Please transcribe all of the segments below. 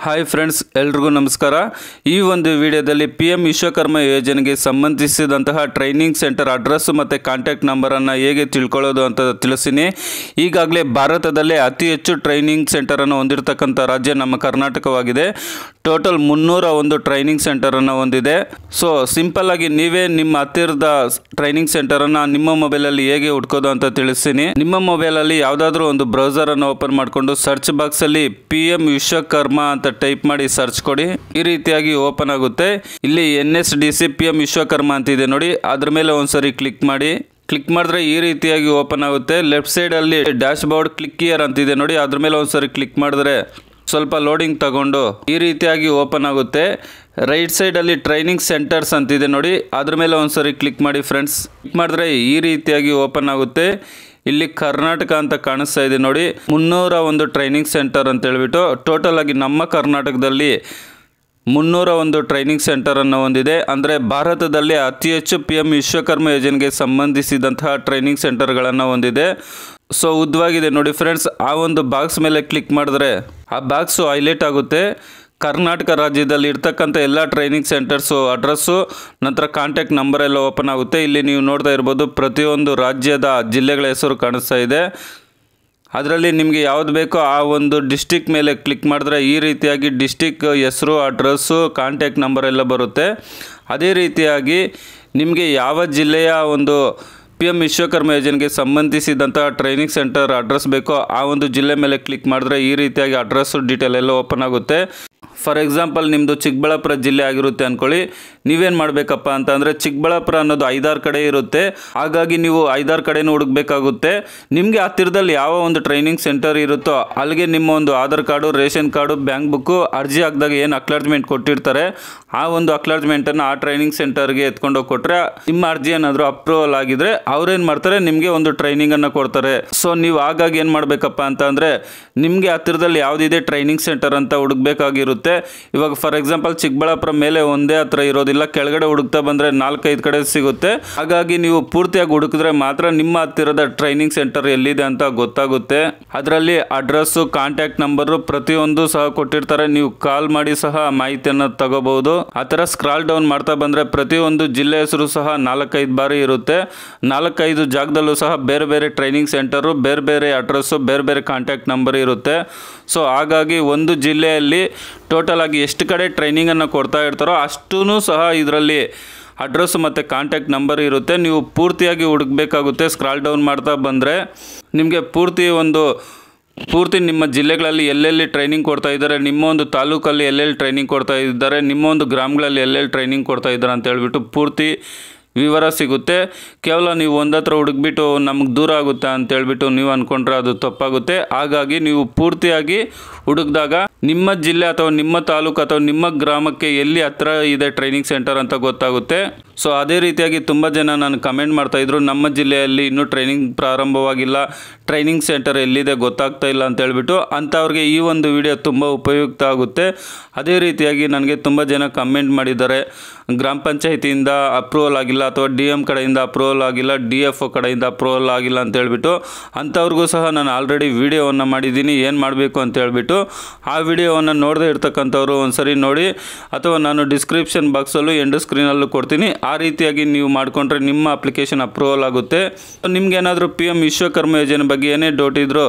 Hi friends, ಎಲ್ರಿಗೂ ನಮಸ್ಕಾರ. ಈ ಒಂದು ವಿಡಿಯೋದಲ್ಲಿ PM ವಿಶ್ವಕರ್ಮ ಯೋಜನೆಗೆ ಸಂಬಂಧಿಸಿದಂತಹ ಟ್ರೈನಿಂಗ್ ಸೆಂಟರ್ ಅಡ್ರೆಸ್ ಮತ್ತು ಕಾಂಟ್ಯಾಕ್ಟ್ ನಂಬರನ್ನು ಹೇಗೆ ತಿಳ್ಕೊಳ್ಳೋದು ಅಂತ ತಿಳಿಸ್ತೀನಿ. ಈಗಾಗಲೇ ಭಾರತದಲ್ಲೇ ಅತಿ ಹೆಚ್ಚು ಟ್ರೈನಿಂಗ್ ಸೆಂಟರನ್ನು ಹೊಂದಿರತಕ್ಕಂಥ ರಾಜ್ಯ ನಮ್ಮ ಕರ್ನಾಟಕವಾಗಿದೆ. ಟೋಟಲ್ 301 ಟ್ರೈನಿಂಗ್ ಸೆಂಟರನ್ನು ಹೊಂದಿದೆ. ಸೊ ಸಿಂಪಲ್ ಆಗಿ ನೀವೇ ನಿಮ್ಮ ಹತ್ತಿರದ ಟ್ರೈನಿಂಗ್ ಸೆಂಟರನ್ನು ನಿಮ್ಮ ಮೊಬೈಲಲ್ಲಿ ಹೇಗೆ ಹುಡ್ಕೋದು ಅಂತ ತಿಳಿಸ್ತೀನಿ. ನಿಮ್ಮ ಮೊಬೈಲಲ್ಲಿ ಯಾವುದಾದ್ರೂ ಒಂದು ಬ್ರೌಸರನ್ನು ಓಪನ್ ಮಾಡಿಕೊಂಡು ಸರ್ಚ್ ಬಾಕ್ಸಲ್ಲಿ PM ವಿಶ್ವಕರ್ಮ ಅಂತ ಟೈಪ್ ಮಾಡಿ ಸರ್ಚ್ ಕೊಡಿ. ಈ ರೀತಿಯಾಗಿ ಓಪನ್ ಆಗುತ್ತೆ. ಇಲ್ಲಿ NSDC PM ವಿಶ್ವಕರ್ಮ ಅಂತಿದೆ ನೋಡಿ, ಅದ್ರ ಮೇಲೆ ಒಂದ್ಸರಿ ಕ್ಲಿಕ್ ಮಾಡಿ. ಕ್ಲಿಕ್ ಮಾಡಿದ್ರೆ ಈ ರೀತಿಯಾಗಿ ಓಪನ್ ಆಗುತ್ತೆ. ಲೆಫ್ಟ್ ಸೈಡಲ್ಲಿ ಡ್ಯಾಶ್ ಬೋರ್ಡ್ ಕ್ಲಿಕ್ ಹಿಯರ್ ಅಂತಿದೆ ನೋಡಿ, ಅದ್ರ ಮೇಲೆ ಒಂದ್ಸರಿ ಕ್ಲಿಕ್ ಮಾಡಿದ್ರೆ ಸ್ವಲ್ಪ ಲೋಡಿಂಗ್ ತಗೊಂಡು ಈ ರೀತಿಯಾಗಿ ಓಪನ್ ಆಗುತ್ತೆ. ರೈಟ್ ಸೈಡಲ್ಲಿ ಟ್ರೈನಿಂಗ್ ಸೆಂಟರ್ಸ್ ಅಂತಿದೆ ನೋಡಿ, ಅದ್ರ ಮೇಲೆ ಒಂದ್ಸರಿ ಕ್ಲಿಕ್ ಮಾಡಿ ಫ್ರೆಂಡ್ಸ್. ಕ್ಲಿಕ್ ಮಾಡಿದ್ರೆ ಈ ರೀತಿಯಾಗಿ ಓಪನ್ ಆಗುತ್ತೆ. ಇಲ್ಲಿ ಕರ್ನಾಟಕ ಅಂತ ಕಾಣಿಸ್ತಾ ಇದೆ ನೋಡಿ, 301 ಟ್ರೈನಿಂಗ್ ಸೆಂಟರ್ ಅಂತ ಹೇಳ್ಬಿಟ್ಟು. ಟೋಟಲ್ ಆಗಿ ನಮ್ಮ ಕರ್ನಾಟಕದಲ್ಲಿ 301 ಟ್ರೈನಿಂಗ್ ಸೆಂಟರನ್ನು ಹೊಂದಿದೆ. ಅಂದರೆ ಭಾರತದಲ್ಲಿ ಅತಿ ಹೆಚ್ಚು PM ವಿಶ್ವಕರ್ಮ ಯೋಜನೆಗೆ ಸಂಬಂಧಿಸಿದಂತಹ ಟ್ರೈನಿಂಗ್ ಸೆಂಟರ್ಗಳನ್ನು ಹೊಂದಿದೆ. ಸೊ ಉದ್ದವಾಗಿದೆ ನೋಡಿ ಫ್ರೆಂಡ್ಸ್. ಆ ಒಂದು ಬಾಕ್ಸ್ ಮೇಲೆ ಕ್ಲಿಕ್ ಮಾಡಿದ್ರೆ ಆ ಬಾಕ್ಸು ಹೈಲೈಟ್ ಆಗುತ್ತೆ. ಕರ್ನಾಟಕ ರಾಜ್ಯದಲ್ಲಿ ಇರ್ತಕ್ಕಂಥ ಎಲ್ಲ ಟ್ರೈನಿಂಗ್ ಸೆಂಟರ್ಸು ಅಡ್ರೆಸ್ಸು ನಂತರ ಕಾಂಟ್ಯಾಕ್ಟ್ ನಂಬರ್ ಎಲ್ಲ ಓಪನ್ ಆಗುತ್ತೆ. ಇಲ್ಲಿ ನೀವು ನೋಡ್ತಾ ಇರ್ಬೋದು, ಪ್ರತಿಯೊಂದು ರಾಜ್ಯದ ಜಿಲ್ಲೆಗಳ ಹೆಸರು ಕಾಣಿಸ್ತಾ ಇದೆ. ಅದರಲ್ಲಿ ನಿಮಗೆ ಯಾವುದು ಬೇಕೋ ಆ ಒಂದು ಡಿಸ್ಟಿಕ್ ಮೇಲೆ ಕ್ಲಿಕ್ ಮಾಡಿದ್ರೆ ಈ ರೀತಿಯಾಗಿ ಡಿಸ್ಟಿಕ್ ಹೆಸರು, ಅಡ್ರೆಸ್ಸು, ಕಾಂಟ್ಯಾಕ್ಟ್ ನಂಬರ್ ಎಲ್ಲ ಬರುತ್ತೆ. ಅದೇ ರೀತಿಯಾಗಿ ನಿಮಗೆ ಯಾವ ಜಿಲ್ಲೆಯ ಒಂದು PM ವಿಶ್ವಕರ್ಮ ಯೋಜನೆಗೆ ಸಂಬಂಧಿಸಿದಂಥ ಟ್ರೈನಿಂಗ್ ಸೆಂಟರ್ ಅಡ್ರೆಸ್ ಬೇಕೋ ಆ ಒಂದು ಜಿಲ್ಲೆ ಮೇಲೆ ಕ್ಲಿಕ್ ಮಾಡಿದ್ರೆ ಈ ರೀತಿಯಾಗಿ ಅಡ್ರೆಸ್ಸು ಡೀಟೇಲ್ ಎಲ್ಲ ಓಪನ್ ಆಗುತ್ತೆ. ಫಾರ್ ಎಕ್ಸಾಂಪಲ್ ನಿಮ್ಮದು ಚಿಕ್ಕಬಳ್ಳಾಪುರ ಜಿಲ್ಲೆ ಆಗಿರುತ್ತೆ ಅಂದ್ಕೊಳ್ಳಿ. ನೀವೇನು ಮಾಡಬೇಕಪ್ಪ ಅಂತಂದರೆ ಚಿಕ್ಕಬಳ್ಳಾಪುರ ಅನ್ನೋದು 5-6 ಕಡೆ ಇರುತ್ತೆ. ಹಾಗಾಗಿ ನೀವು 5-6 ಕಡೆನೂ ಹುಡುಕಬೇಕಾಗುತ್ತೆ. ನಿಮಗೆ ಹತ್ತಿರದಲ್ಲಿ ಯಾವ ಒಂದು ಟ್ರೈನಿಂಗ್ ಸೆಂಟರ್ ಇರುತ್ತೋ ಅಲ್ಲಿಗೆ ನಿಮ್ಮ ಒಂದು Aadhaar card, ration card, bank book, ಅರ್ಜಿ ಹಾಕಿದಾಗ ಏನು ಅಕ್ಲಾಜ್ಮೆಂಟ್ ಕೊಟ್ಟಿರ್ತಾರೆ ಆ ಒಂದು ಅಕ್ಲಾಜ್ಮೆಂಟನ್ನು ಆ ಟ್ರೈನಿಂಗ್ ಸೆಂಟರ್ಗೆ ಎತ್ಕೊಂಡೋಗಿ ಕೊಟ್ಟರೆ ನಿಮ್ಮ ಅರ್ಜಿ ಏನಾದರೂ ಅಪ್ರೂವಲ್ ಆಗಿದ್ರೆ ಅವ್ರೇನು ಮಾಡ್ತಾರೆ, ನಿಮಗೆ ಒಂದು ಟ್ರೈನಿಂಗನ್ನು ಕೊಡ್ತಾರೆ. ಸೊ ನೀವು ಹಾಗಾಗಿ ಏನು ಮಾಡಬೇಕಪ್ಪ ಅಂತಂದರೆ ನಿಮಗೆ ಹತ್ತಿರದಲ್ಲಿ ಯಾವುದಿದೆ ಟ್ರೈನಿಂಗ್ ಸೆಂಟರ್ ಅಂತ ಹುಡುಕಬೇಕಾಗಿರುತ್ತೆ. ಇವಾಗ ಫಾರ್ ಎಕ್ಸಾಂಪಲ್ ಚಿಕ್ಕಬಳ್ಳಾಪುರ ಮೇಲೆ ಒಂದೇ ಹತ್ರ ಇರೋದಿಲ್ಲ, ಕೆಳಗಡೆ ಹುಡುಕ್ತಾ ಬಂದರೆ 4-5 ಕಡೆ ಸಿಗುತ್ತೆ. ಹಾಗಾಗಿ ನೀವು ಪೂರ್ತಿಯಾಗಿ ಹುಡುಕಿದ್ರೆ ಮಾತ್ರ ನಿಮ್ಮ ಹತ್ತಿರದ ಟ್ರೈನಿಂಗ್ ಸೆಂಟರ್ ಎಲ್ಲಿದೆ ಅಂತ ಗೊತ್ತಾಗುತ್ತೆ. ಅದರಲ್ಲಿ ಅಡ್ರೆಸ್ಸು, ಕಾಂಟ್ಯಾಕ್ಟ್ ನಂಬರು ಪ್ರತಿಯೊಂದು ಸಹ ಕೊಟ್ಟಿರ್ತಾರೆ. ನೀವು ಕಾಲ್ ಮಾಡಿ ಸಹ ಮಾಹಿತಿಯನ್ನು ತಗೋಬಹುದು. ಆ ಥರ ಸ್ಕ್ರಾಲ್ ಡೌನ್ ಮಾಡ್ತಾ ಬಂದರೆ ಪ್ರತಿಯೊಂದು ಜಿಲ್ಲೆ ಹೆಸರು ಸಹ 4-5 ಬಾರಿ ಇರುತ್ತೆ. 4-5 ಜಾಗದಲ್ಲೂ ಸಹ ಬೇರೆ ಬೇರೆ ಟ್ರೈನಿಂಗ್ ಸೆಂಟರು, ಬೇರೆ ಬೇರೆ ಅಡ್ರೆಸ್ಸು, ಬೇರೆ ಬೇರೆ ಕಾಂಟ್ಯಾಕ್ಟ್ ನಂಬರ್ ಇರುತ್ತೆ. ಸೊ ಹಾಗಾಗಿ ಒಂದು ಜಿಲ್ಲೆಯಲ್ಲಿ ಟೋಟಲ್ ಆಗಿ ಎಷ್ಟು ಕಡೆ ಟ್ರೈನಿಂಗನ್ನು ಕೊಡ್ತಾ ಇರ್ತಾರೋ ಅಷ್ಟೂ ಸಹ ಇದರಲ್ಲಿ ಅಡ್ರೆಸ್ ಮತ್ತು ಕಾಂಟ್ಯಾಕ್ಟ್ ನಂಬರ್ ಇರುತ್ತೆ. ನೀವು ಪೂರ್ತಿಯಾಗಿ ಹುಡುಕಬೇಕಾಗುತ್ತೆ. ಸ್ಕ್ರಾಲ್ ಡೌನ್ ಮಾಡ್ತಾ ಬಂದರೆ ನಿಮಗೆ ಪೂರ್ತಿ ನಿಮ್ಮ ಜಿಲ್ಲೆಗಳಲ್ಲಿ ಎಲ್ಲೆಲ್ಲಿ ಟ್ರೈನಿಂಗ್ ಕೊಡ್ತಾ ಇದ್ದಾರೆ, ನಿಮ್ಮ ಒಂದು ತಾಲೂಕಲ್ಲಿ ಎಲ್ಲೆಲ್ಲಿ ಟ್ರೈನಿಂಗ್ ಕೊಡ್ತಾ ಇದ್ದಾರೆ, ನಿಮ್ಮ ಒಂದು ಗ್ರಾಮಗಳಲ್ಲಿ ಎಲ್ಲೆಲ್ಲಿ ಟ್ರೈನಿಂಗ್ ಕೊಡ್ತಾ ಇದ್ದಾರೆ ಅಂತ ಹೇಳ್ಬಿಟ್ಟು ಪೂರ್ತಿ ವಿವರ ಸಿಗುತ್ತೆ. ಕೇವಲ ನೀವು ಒಂದತ್ರ ಹುಡುಕ್ಬಿಟ್ಟು ನಮಗೆ ದೂರ ಆಗುತ್ತೆ ಅಂತ ಹೇಳ್ಬಿಟ್ಟು ನೀವು ಅಂದ್ಕೊಂಡ್ರೆ ಅದು ತಪ್ಪಾಗುತ್ತೆ. ಹಾಗಾಗಿ ನೀವು ಪೂರ್ತಿಯಾಗಿ ಹುಡುಕಿದಾಗ ನಿಮ್ಮ ಜಿಲ್ಲೆ ಅಥವಾ ನಿಮ್ಮ ತಾಲೂಕು ಅಥವಾ ನಿಮ್ಮ ಗ್ರಾಮಕ್ಕೆ ಎಲ್ಲಿ ಹತ್ರ ಇದೆ ಟ್ರೈನಿಂಗ್ ಸೆಂಟರ್ ಅಂತ ಗೊತ್ತಾಗುತ್ತೆ. ಸೊ ಅದೇ ರೀತಿಯಾಗಿ ತುಂಬ ಜನ ನಾನು ಕಮೆಂಟ್ ಮಾಡ್ತಾಯಿದ್ರು, ನಮ್ಮ ಜಿಲ್ಲೆಯಲ್ಲಿ ಇನ್ನೂ ಟ್ರೈನಿಂಗ್ ಪ್ರಾರಂಭವಾಗಿಲ್ಲ, ಟ್ರೈನಿಂಗ್ ಸೆಂಟರ್ ಎಲ್ಲಿದೆ ಗೊತ್ತಾಗ್ತಾ ಇಲ್ಲ ಅಂತ ಹೇಳ್ಬಿಟ್ಟು. ಅಂಥವ್ರಿಗೆ ಈ ಒಂದು ವಿಡಿಯೋ ತುಂಬ ಉಪಯುಕ್ತ ಆಗುತ್ತೆ. ಅದೇ ರೀತಿಯಾಗಿ ನನಗೆ ತುಂಬ ಜನ ಕಮೆಂಟ್ ಮಾಡಿದ್ದಾರೆ, ಗ್ರಾಮ ಪಂಚಾಯತಿಯಿಂದ ಅಪ್ರೂವಲ್ ಆಗಿಲ್ಲ ಅಥವಾ DM ಕಡೆಯಿಂದ ಅಪ್ರೂವಲ್ ಆಗಿಲ್ಲ, DFO ಕಡೆಯಿಂದ ಅಪ್ರೂವಲ್ ಆಗಿಲ್ಲ ಅಂತ ಹೇಳ್ಬಿಟ್ಟು. ಅಂಥವ್ರಿಗೂ ಸಹ ನಾನು ಆಲ್ರೆಡಿ ವಿಡಿಯೋವನ್ನು ಮಾಡಿದ್ದೀನಿ ಏನು ಮಾಡಬೇಕು ಅಂತ ಹೇಳ್ಬಿಟ್ಟು. ಆ ವಿಡಿಯೋವನ್ನು ನೋಡದೇ ಇರ್ತಕ್ಕಂಥವ್ರು ಒಂದ್ಸರಿ ನೋಡಿ, ಅಥವಾ ನಾನು ಡಿಸ್ಕ್ರಿಪ್ಷನ್ ಬಾಕ್ಸಲ್ಲೂ ಎಂಡ್ ಸ್ಕ್ರೀನಲ್ಲೂ ಕೊಡ್ತೀನಿ. ಆ ರೀತಿಯಾಗಿ ನೀವು ಮಾಡಿಕೊಂಡ್ರೆ ನಿಮ್ಮ ಅಪ್ಲಿಕೇಶನ್ ಅಪ್ರೂವಲ್ ಆಗುತ್ತೆ. ನಿಮ್ಗೇನಾದರೂ PM ವಿಶ್ವಕರ್ಮ ಯೋಜನೆ ಬಗ್ಗೆ ಏನೇ ಡೌಟ್ ಇದ್ದರೂ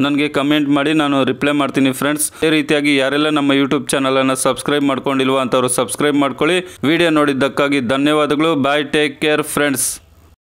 ನನಗೆ ಕಮೆಂಟ್ ಮಾಡಿ, ನಾನು ರಿಪ್ಲೈ ಮಾಡ್ತೀನಿ ಫ್ರೆಂಡ್ಸ್. ಅದೇ ರೀತಿಯಾಗಿ ಯಾರೆಲ್ಲ ನಮ್ಮ ಯೂಟ್ಯೂಬ್ ಚಾನಲನ್ನು ಸಬ್ಸ್ಕ್ರೈಬ್ ಮಾಡ್ಕೊಂಡಿಲ್ವೋ ಅಂಥವ್ರು ಸಬ್ಸ್ಕ್ರೈಬ್ ಮಾಡ್ಕೊಳ್ಳಿ. ವಿಡಿಯೋ ನೋಡಿದ್ದಕ್ಕಾಗಿ ಧನ್ಯವಾದಗಳು. ಬಾಯ್, ಟೇಕ್ ಕೇರ್ ಫ್ರೆಂಡ್ಸ್.